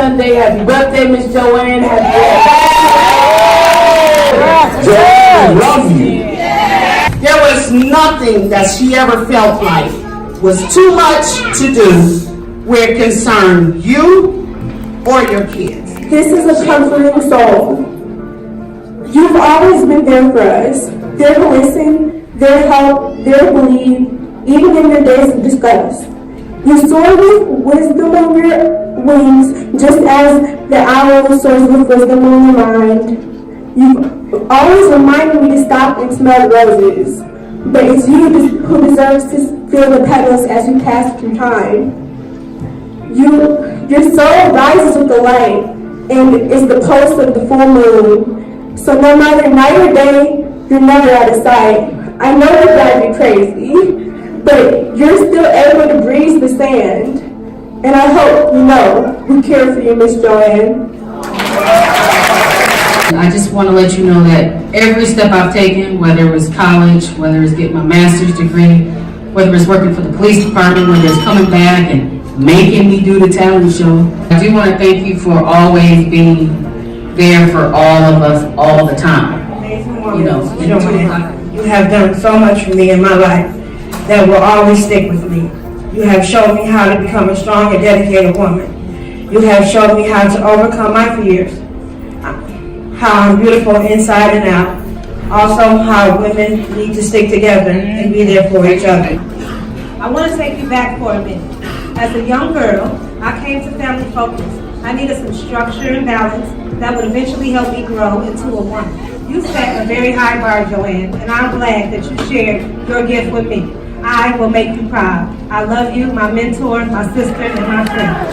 Sunday. Happy birthday, Miss JoAnn. Happy birthday. JoAnn, love you. There was nothing that she ever felt like was too much to do where it concerned you or your kids. This is a comforting soul. You've always been there for us. There to listen, there to help, there to believe, even in the days of disgust. You soar with wisdom on your wings, just as the owl soars with wisdom on your mind. You've always reminded me to stop and smell the roses, but it's you who deserves to feel the petals as you pass through time. Your soul rises with the light, and is the pulse of the full moon. So no matter night or day, you're never out of sight. I know you drive me crazy, but you're still able to breeze the sand. And I hope you know we care for you, Miss JoAnn. I just want to let you know that every step I've taken, whether it was college, whether it's getting my master's degree, whether it's working for the police department, whether it's coming back and making me do the talent show, I do want to thank you for always being there for all of us all the time. Amazing woman, JoAnn. You have done so much for me in my life that will always stick with me. You have shown me how to become a strong and dedicated woman. You have shown me how to overcome my fears, how I'm beautiful inside and out. Also, how women need to stick together and be there for each other. I want to take you back for a minute. As a young girl, I came to Family Focus. I needed some structure and balance that would eventually help me grow into a woman. You set a very high bar, JoAnn, and I'm glad that you shared your gift with me. I will make you proud. I love you, my mentor, my sister, and my friend.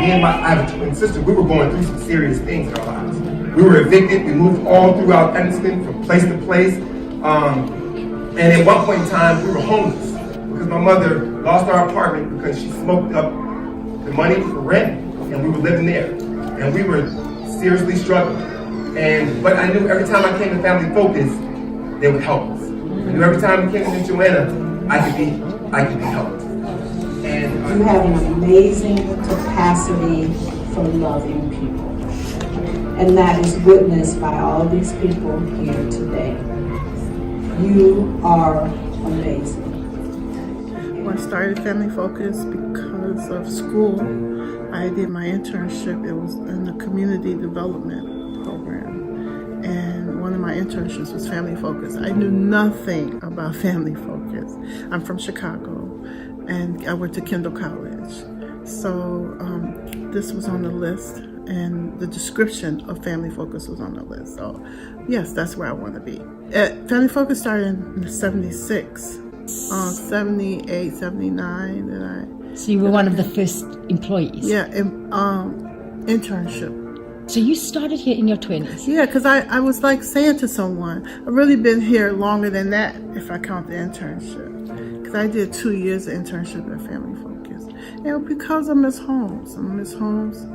Me and I have a twin sister. We were going through some serious things in our lives. We were evicted. We moved all throughout Pennsylvania from place to place. And at one point in time, we were homeless because my mother lost our apartment because she smoked up the money for rent, and we were living there. And we were seriously struggling. But I knew every time I came to Family Focus, they would help us. I knew every time we came to JoAnn, I could be helped. And you have an amazing capacity for loving people. And that is witnessed by all these people here today. You are amazing. When I started Family Focus because of school, I did my internship. It was in the community development program. And one of my internships was Family Focus. I knew nothing about Family Focus. I'm from Chicago, and I went to Kendall College. So this was on the list, and the description of Family Focus was on the list. So yes, that's where I want to be. Family Focus started in 76, 78, 79. So you were one of the first employees? Yeah, internship. So you started here in your 20s? Yeah, because I was like saying to someone, I've really been here longer than that if I count the internship. Because I did 2 years of internship at Family Focus. And because of Ms. Holmes. Ms. Holmes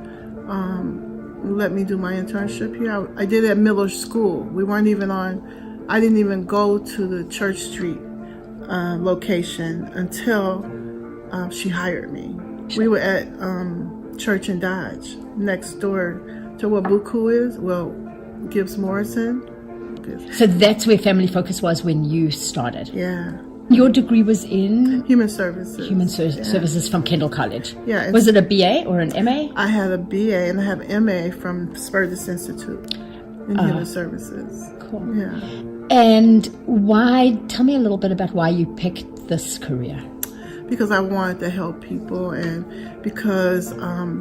let me do my internship here. I did it at Miller School. We weren't even I didn't even go to the Church Street location until she hired me. We were at Church and Dodge, next door to where Buku is, Gibbs Morrison. So that's where Family Focus was when you started? Yeah. Your degree was in? Human Services. Services from Kendall College. Yeah. Was it a BA or an MA? I had a BA and I have MA from Spurgis Institute in Human Services. Cool. Yeah. And tell me a little bit about why you picked this career. Because I wanted to help people, and because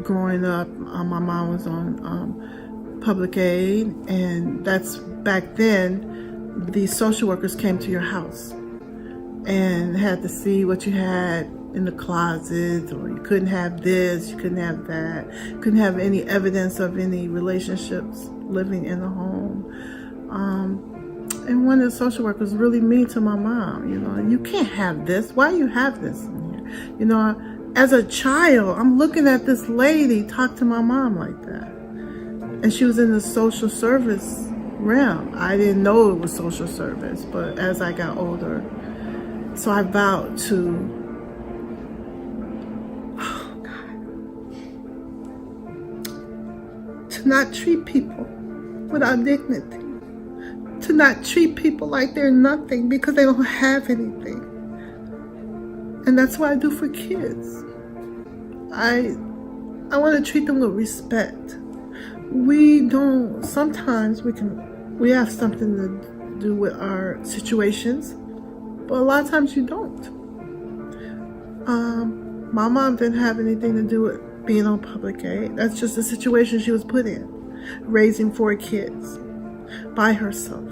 growing up, my mom was on public aid, and that's back then, the social workers came to your house and had to see what you had in the closet, or you couldn't have this, you couldn't have that, couldn't have any evidence of any relationships living in the home. And one of the social workers was really mean to my mom. You can't have this. Why you have this in here? As a child, I'm looking at this lady talk to my mom like that. And she was in the social service realm. I didn't know it was social service, but as I got older. So I vowed to, to not treat people without dignity, to not treat people like they're nothing because they don't have anything. And that's what I do for kids. I want to treat them with respect. Sometimes we have something to do with our situations, but a lot of times you don't. My mom didn't have anything to do with being on public aid. That's just the situation she was put in, raising 4 kids by herself.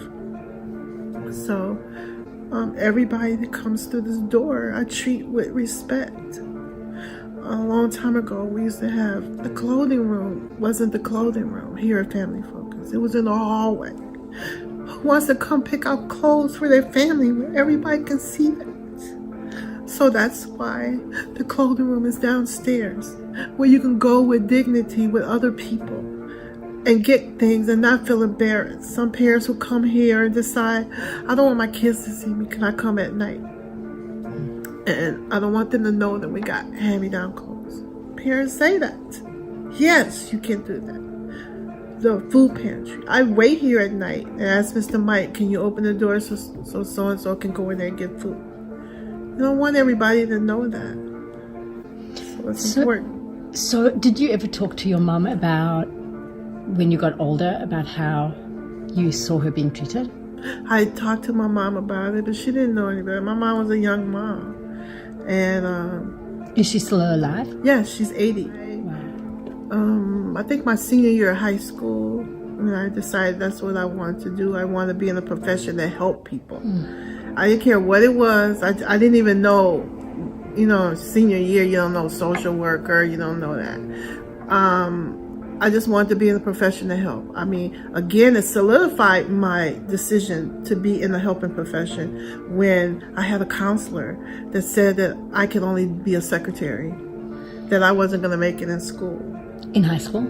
So everybody that comes through this door, I treat with respect. A long time ago, we used to have the clothing room. Wasn't the clothing room here at Family Focus. It was in the hallway. Who wants to come pick out clothes for their family where everybody can see that? So that's why the clothing room is downstairs, where you can go with dignity with other people and get things and not feel embarrassed. Some parents will come here and decide, I don't want my kids to see me. Can I come at night? And I don't want them to know that we got hand-me-down clothes. Parents say that. Yes, you can do that. The food pantry. I wait here at night and ask Mr. Mike, can you open the door so so-and-so can go in there and get food? You don't want everybody to know that. So it's important. So did you ever talk to your mum about, when you got older, about how you saw her being treated? I talked to my mom about it, but she didn't know any better. My mom was a young mom. And is she still alive? Yes, she's 80. Wow. I think my senior year of high school, when I decided that's what I wanted to do. I wanted to be in a profession that helped people. I didn't care what it was. I didn't even know, senior year, you don't know social worker, you don't know that. I just wanted to be in a profession to help. I mean, again, it solidified my decision to be in the helping profession when I had a counselor that said that I could only be a secretary, that I wasn't going to make it in school. In high school?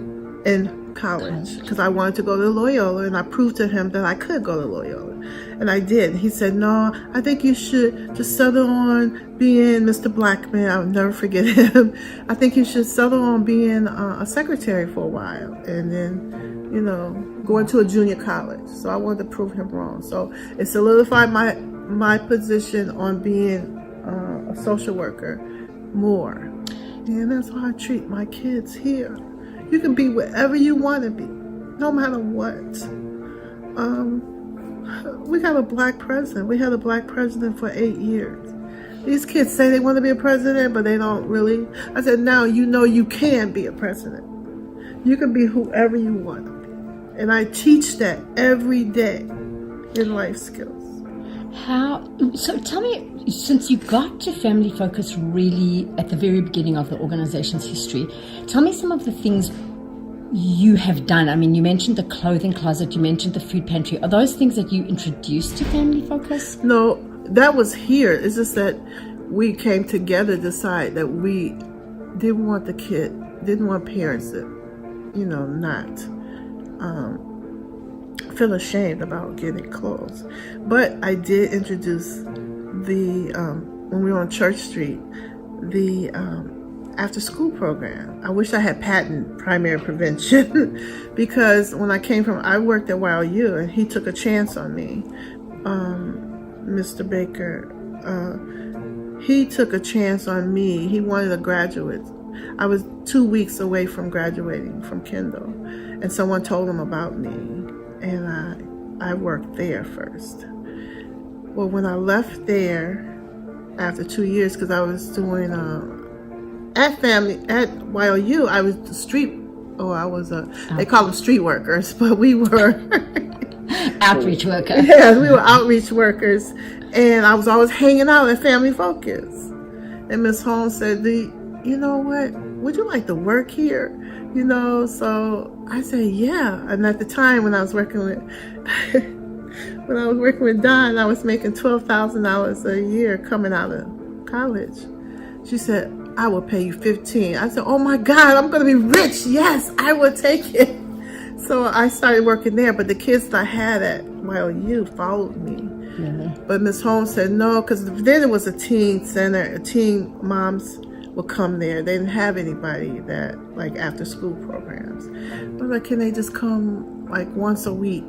In college, because I wanted to go to Loyola, and I proved to him that I could go to Loyola. And I did. He said, no, I think you should just settle on being Mr. Blackman. I'll never forget him. I think you should settle on being a secretary for a while and then, go into a junior college. So I wanted to prove him wrong. So it solidified my position on being a social worker more. And that's how I treat my kids here. You can be wherever you want to be, no matter what. We got a black president. We had a black president for 8 years. These kids say they want to be a president, but they don't really. I said, now you know you can be a president. You can be whoever you want to be. And I teach that every day in life skills. So tell me, since you got to Family Focus really at the very beginning of the organization's history, tell me some of the things you have done. I mean, you mentioned the clothing closet, you mentioned the food pantry. Are those things that you introduced to Family Focus? No, that was here. It's just that we came together to decide that we didn't want parents that, not feel ashamed about getting clothes. But I did introduce when we were on Church Street, the after school program. I wish I had patent primary prevention because when I worked at YOU and he took a chance on me, Mr. Baker, he took a chance on me. He wanted a graduate. I was 2 weeks away from graduating from Kendall, and someone told him about me, and I worked there first. Well, when I left there after 2 years, because I was doing at YOU, I was they call them street workers, but we were outreach workers. Yes, we were outreach workers, and I was always hanging out at Family Focus. And Miss Holmes said, you know what, would you like to work here? So I said, yeah. And at the time when I was working with Don, I was making $12,000 a year coming out of college. She said, I will pay you $15,000. I said, oh my God, I'm going to be rich. Yes, I will take it. So I started working there, but the kids that I had at YOU followed me. Definitely. But Ms. Holmes said no, because then it was a teen center. Teen moms would come there. They didn't have anybody that, like, after school programs. I was like, can they just come like once a week?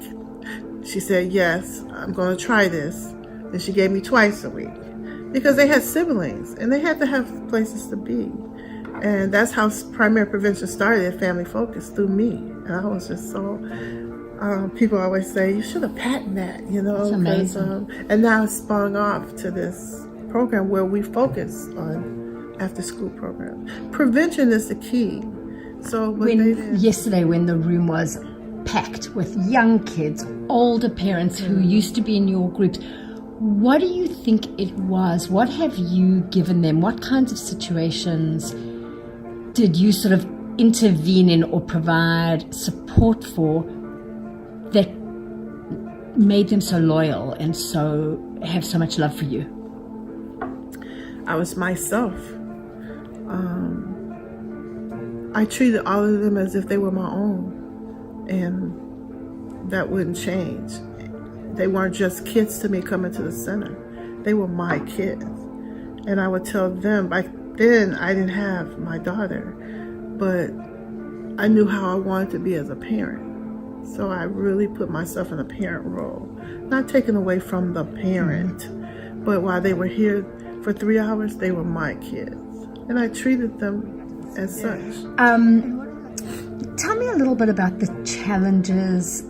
She said, yes, I'm going to try this. And she gave me twice a week because they had siblings and they had to have places to be. And that's how primary prevention started at Family Focus, through me. And I was just so, people always say, you should have patented that, you know. It's amazing. And now it's spun off to this program where we focus on after school programs. Prevention is the key. So Yesterday when the room was packed with young kids, older parents who used to be in your groups, what do you think it was? What have you given them? What kinds of situations did you sort of intervene in or provide support for that made them so loyal and so have so much love for you? I was myself. I treated all of them as if they were my own, and that wouldn't change. They weren't just kids to me coming to the center. They were my kids. And I would tell them, back then I didn't have my daughter, but I knew how I wanted to be as a parent. So I really put myself in a parent role, not taken away from the parent, but while they were here for 3 hours, they were my kids. And I treated them as such. Tell me a little bit about the challenges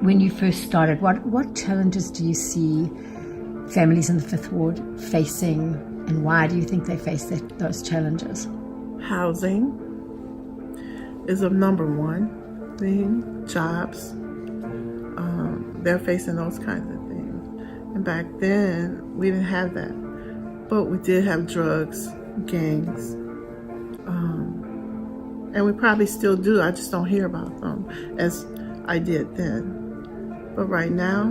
when you first started. What challenges do you see families in the Fifth Ward facing, and why do you think they face those challenges? Housing is a number one thing. Jobs. They're facing those kinds of things. And back then, we didn't have that. But we did have drugs, gangs, and we probably still do. I just don't hear about them as I did then. But right now,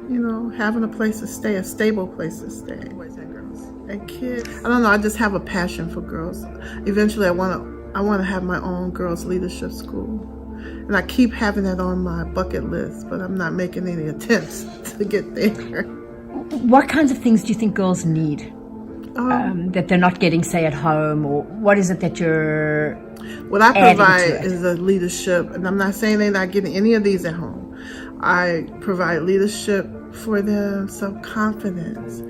you know, having a place to stay, a stable place to stay. Boys and girls. And kids. I don't know, I just have a passion for girls. Eventually I want to have my own girls leadership school. And I keep having that on my bucket list, but I'm not making any attempts to get there. What kinds of things do you think girls need that they're not getting, say, at home? Or what is it that you're what I adding provide to it? is a leadership, and I'm not saying they're not getting any of these at home. I provide leadership for them, self-confidence,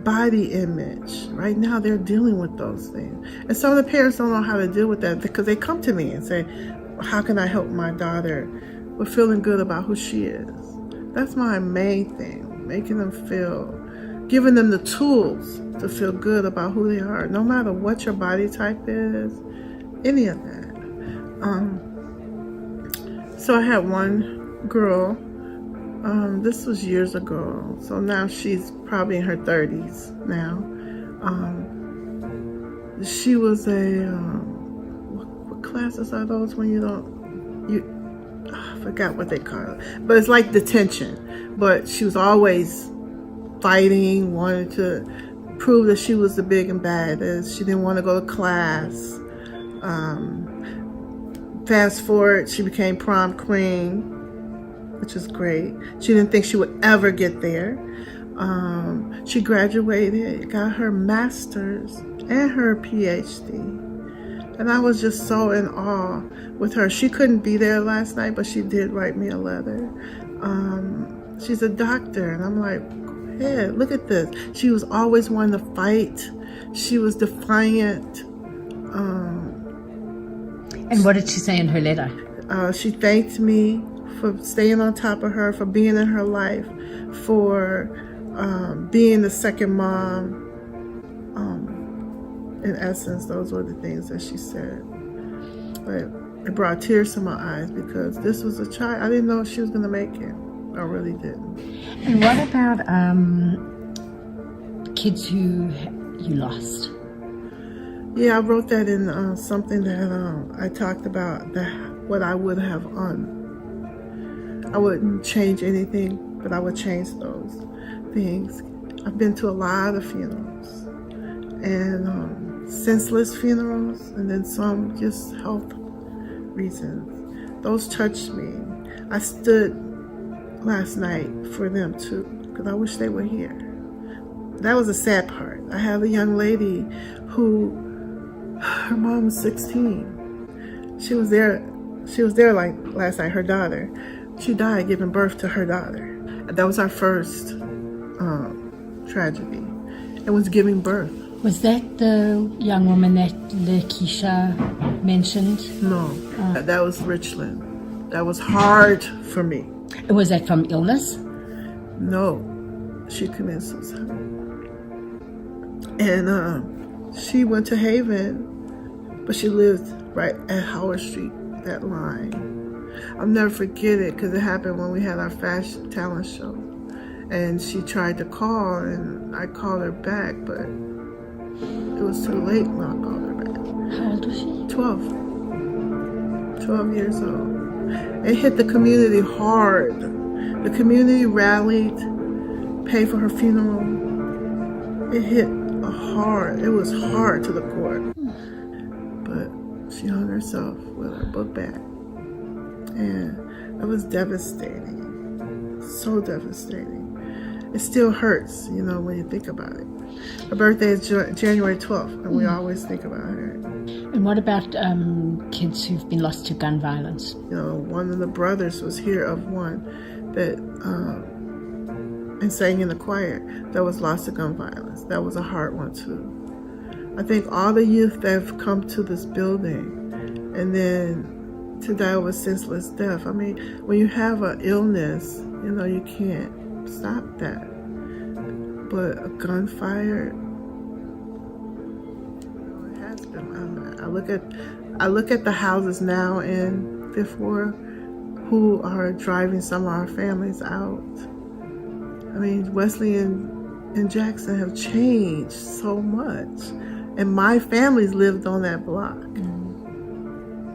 body image. Right now they're dealing with those things. And some of the parents don't know how to deal with that because they come to me and say, how can I help my daughter with feeling good about who she is? That's my main thing, making them feel, giving them the tools to feel good about who they are, no matter what your body type is, any of that. So I had one girl, this was years ago, so now she's probably in her 30s now. She was a, what classes are those when I forgot what they call it, but it's like detention. But she was always fighting, wanted to prove that she was the big and baddest. She didn't want to go to class. Fast forward, she became prom queen, which is great. She didn't think she would ever get there. She graduated, got her master's and her PhD. And I was just so in awe with her. She couldn't be there last night, but she did write me a letter. She's a doctor, and I'm like, go ahead, look at this. She was always wanting to fight. She was defiant. And what did she say in her letter? She thanked me for staying on top of her, for being in her life, for being the second mom. In essence, those were the things that she said. But it brought tears to my eyes because this was a child. I didn't know she was going to make it. I really didn't. And what about kids who you lost? Yeah, I wrote that in something that I talked about, that what I would have I wouldn't change anything, but I would change those things. I've been to a lot of funerals, and senseless funerals, and then some just health reasons. Those touched me. I stood last night for them too. because I wish they were here. That was the sad part. I have a young lady who, her mom was 16. She was there like last night, her daughter. She died giving birth to her daughter. That was our first tragedy. It was giving birth. Was that the young woman that Lakeisha mentioned? No, that was Richland. That was hard for me. Was that from illness? No, she committed suicide. And she went to Haven, but she lived right at Howard Street, that line. I'll never forget it because it happened when we had our fashion talent show. And she tried to call, and I called her back, but it was too late when I called her back. How old was she? 12 years old. It hit the community hard. The community rallied, paid for her funeral. It hit hard. It was hard to the core. But she hung herself with her book bag. And it was devastating. So devastating. It still hurts, when you think about it. Her birthday is January 12th, and we always think about her. And what about kids who've been lost to gun violence? One of the brothers was here of one that and sang in the choir that was lost to gun violence. That was a hard one too. I think all the youth that have come to this building and then to die of a senseless death. I mean, when you have an illness, you can't stop that. But a gunfire, it has been. I look at the houses now in Fifth Ward who are driving some of our families out. I mean, Wesley and Jackson have changed so much. And my families lived on that block.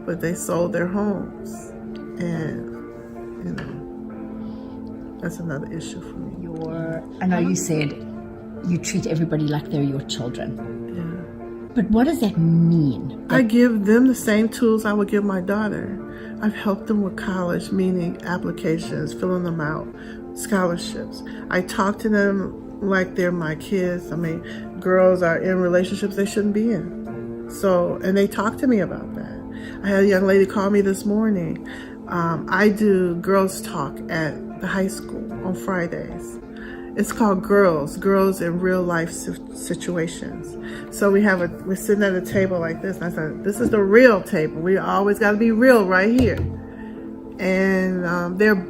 But they sold their homes. And, that's another issue for me. I know you said you treat everybody like they're your children. Yeah. But what does that mean? I give them the same tools I would give my daughter. I've helped them with college, meaning applications, filling them out, scholarships. I talk to them like they're my kids. I mean, girls are in relationships they shouldn't be in. And they talk to me about that. I had a young lady call me this morning. I do girls talk at the high school on Fridays. It's called Girls in Real Life Situations. So we're sitting at a table like this, and I said, this is the real table. We always got to be real right here. And they're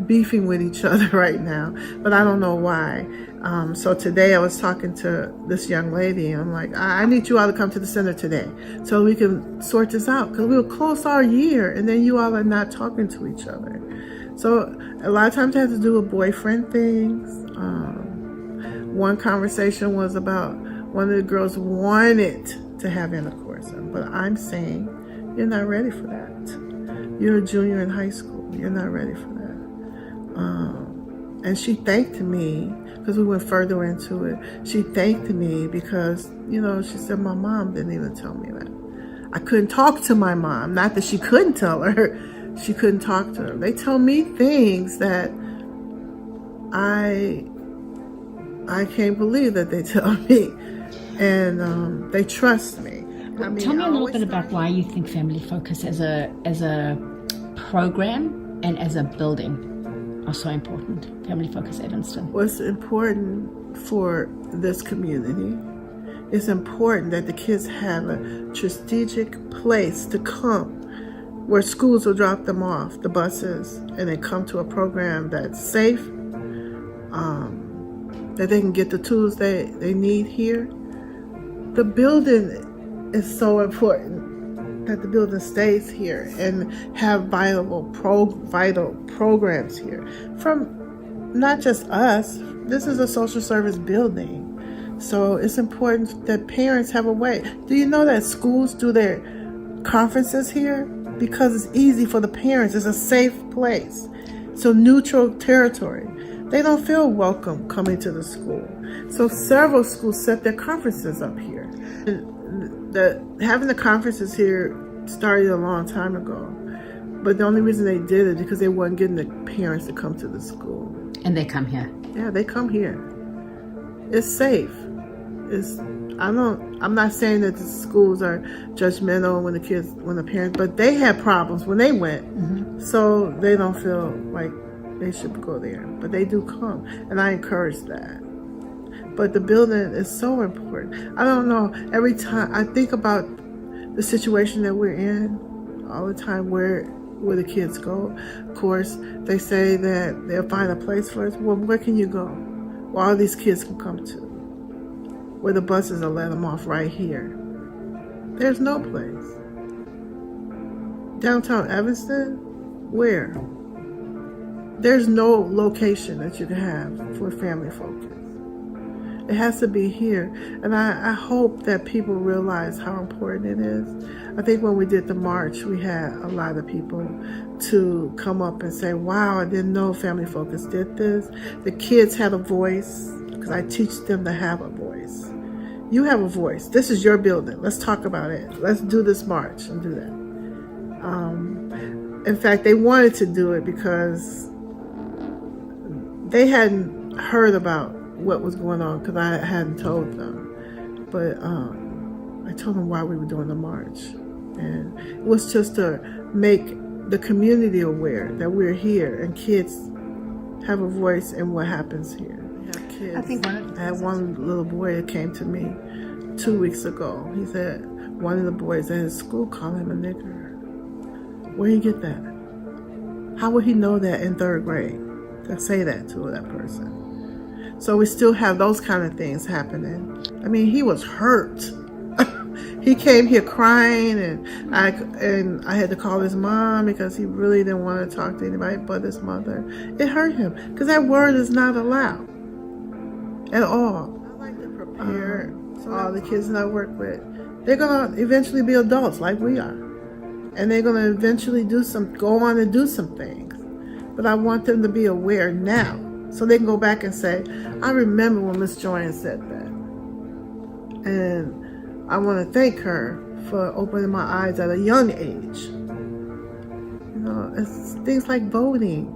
beefing with each other right now, but I don't know why. So today I was talking to this young lady, and I'm like, I need you all to come to the center today so we can sort this out, because we'll close our year, and then you all are not talking to each other. So a lot of times it has to do with boyfriend things. One conversation was about one of the girls wanted to have intercourse, but I'm saying you're not ready for that. You're a junior in high school. You're not ready for that. And she thanked me because we went further into it. She thanked me because, she said my mom didn't even tell me that. I couldn't talk to my mom. Not that she couldn't tell her. She couldn't talk to her. They tell me things that I can't believe that they tell me. And they trust me. Tell me a little bit about why you think Family Focus as a program and as a building are so important. Family Focus Evanston. What's important for this community, it's important that the kids have a strategic place to come where schools will drop them off, the buses, and they come to a program that's safe, that they can get the tools they need here. The building is so important that the building stays here and have vital programs here. From not just us, this is a social service building. So it's important that parents have a way. Do you know that schools do their conferences here? Because it's easy for the parents. It's a safe place. So neutral territory. They don't feel welcome coming to the school. So several schools set their conferences up here. Having the conferences here started a long time ago. But the only reason they did it is because they weren't getting the parents to come to the school. And they come here. Yeah, they come here. It's safe. I'm not saying that the schools are judgmental when the parents, but they had problems when they went. So they don't feel like they should go there. But they do come, and I encourage that. But the building is so important. I don't know, every time I think about the situation that we're in all the time, where the kids go. Of course, they say that they'll find a place for us. Well, where can you go? Well, all these kids can come to, where the buses will let them off right here. There's no place. Downtown Evanston, where? There's no location that you can have for family focus. It has to be here. And I hope that people realize how important it is. I think when we did the march, we had a lot of people to come up and say, wow, I didn't know Family Focus did this. The kids had a voice, because I teach them to have a voice. You have a voice. This is your building. Let's talk about it. Let's do this march and do that. In fact, they wanted to do it because they hadn't heard about what was going on, because I hadn't told them. But I told them why we were doing the march. And it was just to make the community aware that we're here and kids have a voice in what happens here. We have kids. I had one little boy that came to me 2 weeks ago. He said one of the boys at his school called him a nigger. Where did he get that? How would he know that in 3rd grade to say that to that person? So we still have those kind of things happening. I mean, he was hurt. He came here crying, and I had to call his mom because he really didn't want to talk to anybody but his mother. It hurt him because that word is not allowed at all. I like to prepare all the kids that I work with. They're gonna eventually be adults like we are, and they're gonna eventually go on and do some things. But I want them to be aware now, so they can go back and say, I remember when Miss JoAnn said that. And I want to thank her for opening my eyes at a young age. You know, it's things like voting,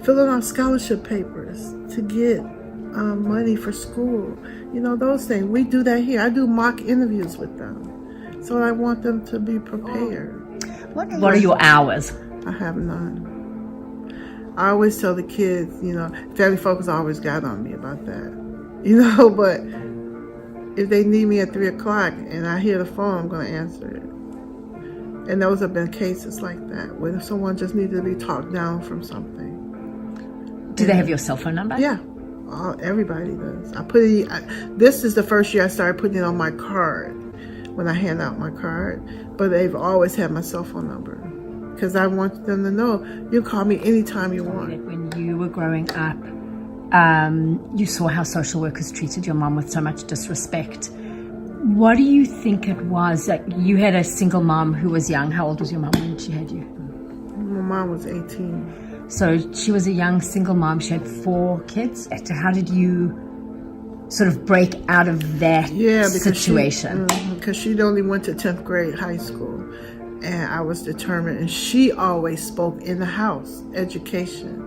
filling out scholarship papers to get money for school. You know, those things. We do that here. I do mock interviews with them. So I want them to be prepared. What are your hours? I have none. I always tell the kids, you know, Family Focus always got on me about that. You know, but if they need me at 3 o'clock and I hear the phone, I'm going to answer it. And those have been cases like that, where someone just needed to be talked down from something. Do they have your cell phone number? Yeah, everybody does. This is the first year I started putting it on my card when I hand out my card, but they've always had my cell phone number because I want them to know you can call me anytime you want. When you were growing up, you saw how social workers treated your mom with so much disrespect. What do you think it was? That you had a single mom who was young. How old was your mom when she had you? My mom was 18. So she was a young single mom. She had 4 kids. How did you sort of break out of that situation? Because she only went to 10th grade high school. And I was determined. And she always spoke in the house, education.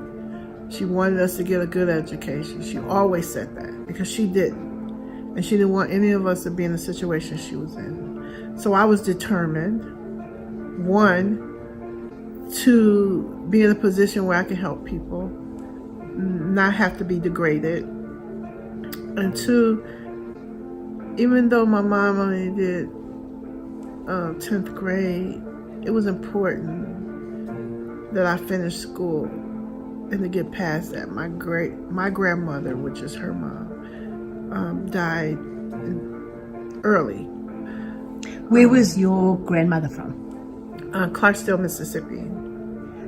She wanted us to get a good education. She always said that because she didn't. And she didn't want any of us to be in the situation she was in. So I was determined, 1, to be in a position where I can help people, not have to be degraded. And 2, even though my mom only did 10th grade, it was important that I finish school and to get past that. My grandmother, which is her mom, died early. Where was your grandmother from? Clarksdale, Mississippi.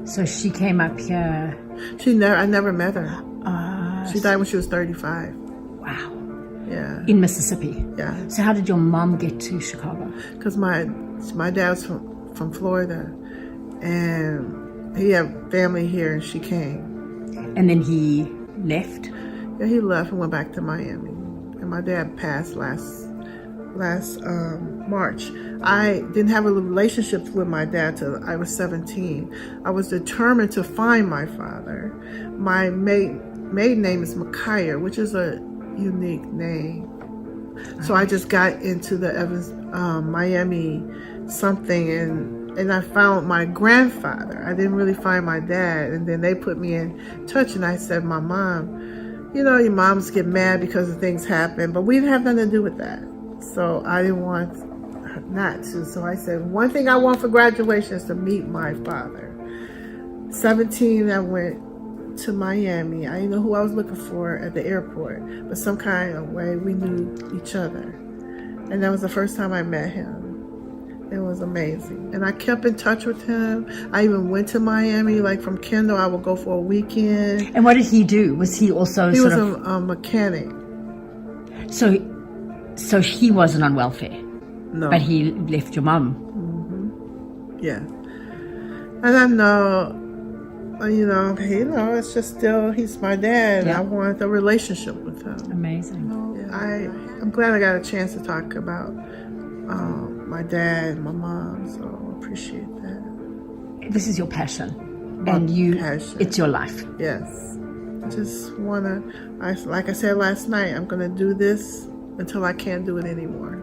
So she came up here. I never met her. She died when she was 35. Wow. Yeah. In Mississippi. Yeah. So how did your mom get to Chicago? Because my dad's from Florida, and he had family here, and she came. And then he left? Yeah, he left and went back to Miami. And my dad passed last March. I didn't have a relationship with my dad till I was 17. I was determined to find my father. My maiden name is Micaiah, which is a unique name. So I just got into the Miami something, and I found my grandfather. I didn't really find my dad, and then they put me in touch, and I said, my mom, your moms get mad because of things happen, but we didn't have nothing to do with that. So I didn't want not to. So I said, one thing I want for graduation is to meet my father. 17, I went to Miami. I didn't know who I was looking for at the airport, but some kind of way we knew each other. And that was the first time I met him. It was amazing. And I kept in touch with him. I even went to Miami, like from Kendall, I would go for a weekend. And what did he do? Was he also He was a mechanic. So he wasn't on welfare? No. But he left your mom? Yeah. And I know, it's just still, he's my dad. Yeah. I want a relationship with him. Amazing. I'm glad I got a chance to talk about my dad and my mom, so I appreciate that. This is your passion. And it's your life. Yes. Just like I said last night, I'm going to do this until I can't do it anymore.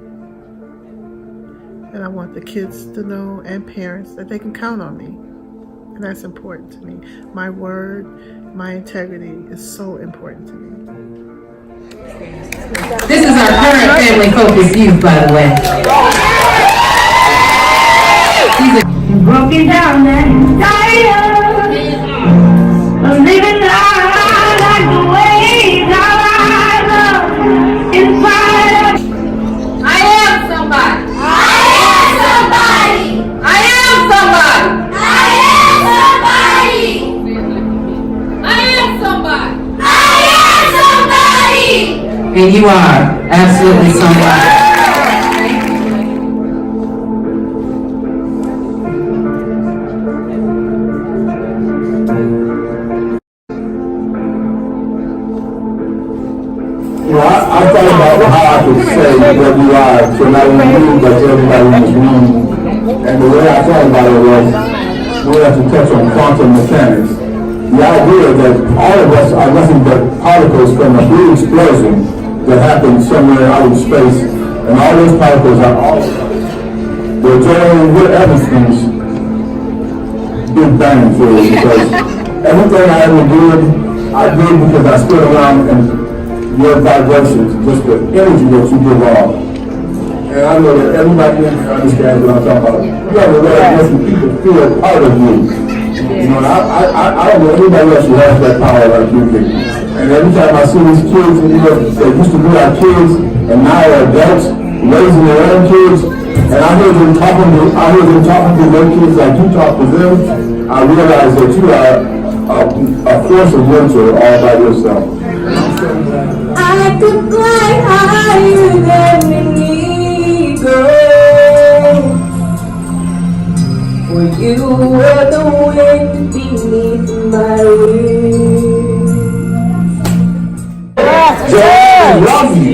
And I want the kids to know, and parents, that they can count on me. And that's important to me. My word, my integrity is so important to me. This is our current family focused youth, by the way. Broken down and tired of living life like the way that I love inside. I am somebody. I am somebody. I am somebody. I am somebody. I am somebody. I am somebody. And you are absolutely somebody. I thought about how I could say what you are to not only you, but to everybody in this room. And the way I thought about it was, we have to touch on quantum mechanics. The idea that all of us are nothing but particles from a big explosion that happened somewhere out in space, and all those particles are all they're joining with everything's Big Bang theory, because everything I ever did, I did because I stood around and your vibrations, just the energy that you give off. And I know that everybody in here understands what I'm talking about. You have a way of making people feel part of you. I don't know anybody else who has that power like you do. And every time I see these kids, they used to be our kids, and now they're adults, raising their own kids, and I heard them talking to their kids like you talk to them, I realize that you are a force of nature all by yourself. I could fly higher than an eagle, for you were the wind beneath my wings. JoAnn, I love you.